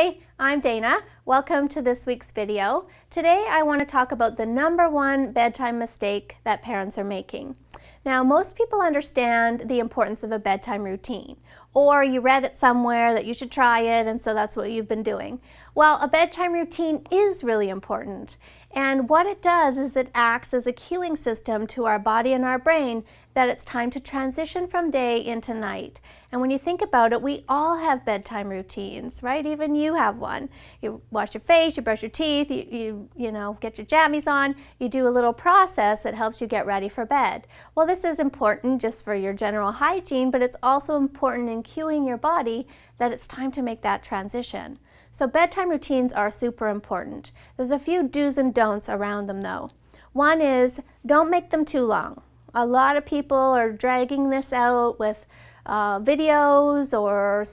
Hi, I'm Dana. Welcome to this week's video. Today I want to talk about the #1 bedtime mistake that parents are making. Now, most people understand the importance of a bedtime routine, or you read it somewhere that you should try it, and so that's what you've been doing. Well, a bedtime routine is really important, and what it does is it acts as a cueing system to our body and our brain that it's time to transition from day into night. And when you think about it, we all have bedtime routines, right? Even you have one. You wash your face, you brush your teeth, you get your jammies on, you do a little process that helps you get ready for bed. Well, this is important just for your general hygiene, but it's also important in cueing your body that it's time to make that transition. So bedtime routines are super important. There's a few do's and don'ts around them though. One is, don't make them too long. A lot of people are dragging this out with videos or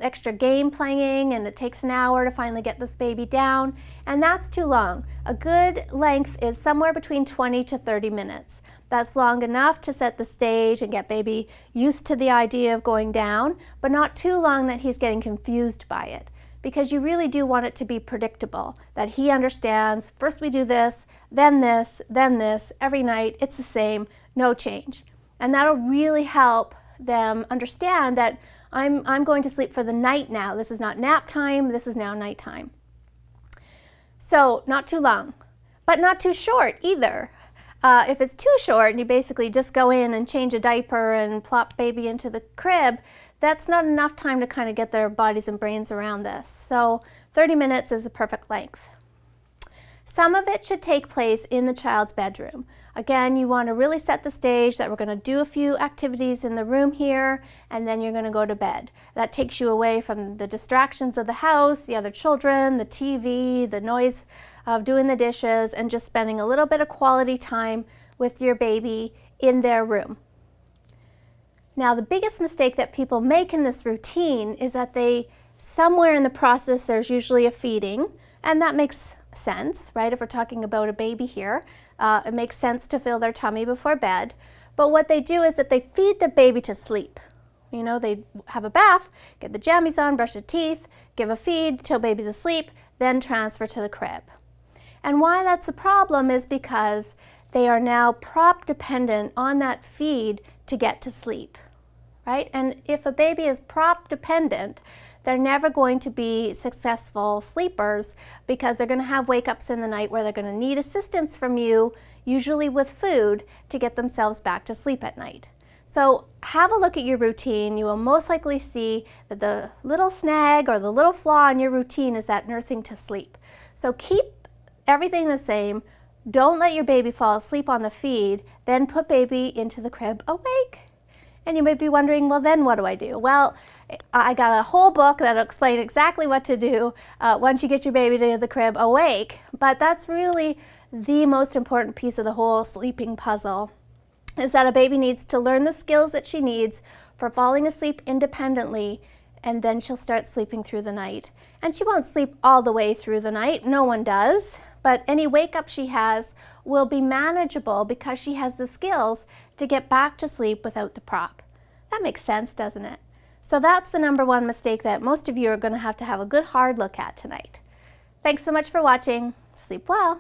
extra game playing, and it takes an hour to finally get this baby down, and that's too long. A good length is somewhere between 20 to 30 minutes. That's long enough to set the stage and get baby used to the idea of going down, but not too long that he's getting confused by it. Because you really do want it to be predictable, that he understands, first we do this, then this, then this, every night, it's the same, no change. And that'll really help them understand that I'm going to sleep for the night now. This is not nap time, this is now nighttime. So not too long, but not too short either. If it's too short and you basically just go in and change a diaper and plop baby into the crib, that's not enough time to kind of get their bodies and brains around this. So 30 minutes is a perfect length. Some of it should take place in the child's bedroom. Again, you want to really set the stage that we're going to do a few activities in the room here, and then you're going to go to bed. That takes you away from the distractions of the house, the other children, the TV, the noise of doing the dishes, and just spending a little bit of quality time with your baby in their room. Now, the biggest mistake that people make in this routine is that somewhere in the process, there's usually a feeding, and that makes sense, right? If we're talking about a baby here, it makes sense to fill their tummy before bed. But what they do is that they feed the baby to sleep. You know, they have a bath, get the jammies on, brush their teeth, give a feed till baby's asleep, then transfer to the crib. And why that's a problem is because they are now prop dependent on that feed to get to sleep, right? And if a baby is prop dependent, they're never going to be successful sleepers because they're going to have wake-ups in the night where they're going to need assistance from you, usually with food, to get themselves back to sleep at night. So have a look at your routine. You will most likely see that the little snag or the little flaw in your routine is that nursing to sleep. So keep everything the same. Don't let your baby fall asleep on the feed, then put baby into the crib awake. And you may be wondering, well, then what do I do? Well, I got a whole book that'll explain exactly what to do once you get your baby to the crib awake. But that's really the most important piece of the whole sleeping puzzle, is that a baby needs to learn the skills that she needs for falling asleep independently, and then she'll start sleeping through the night. And she won't sleep all the way through the night, no one does, but any wake up she has will be manageable because she has the skills to get back to sleep without the prop. That makes sense, doesn't it? So that's the #1 mistake that most of you are going to have a good hard look at tonight. Thanks so much for watching. Sleep well.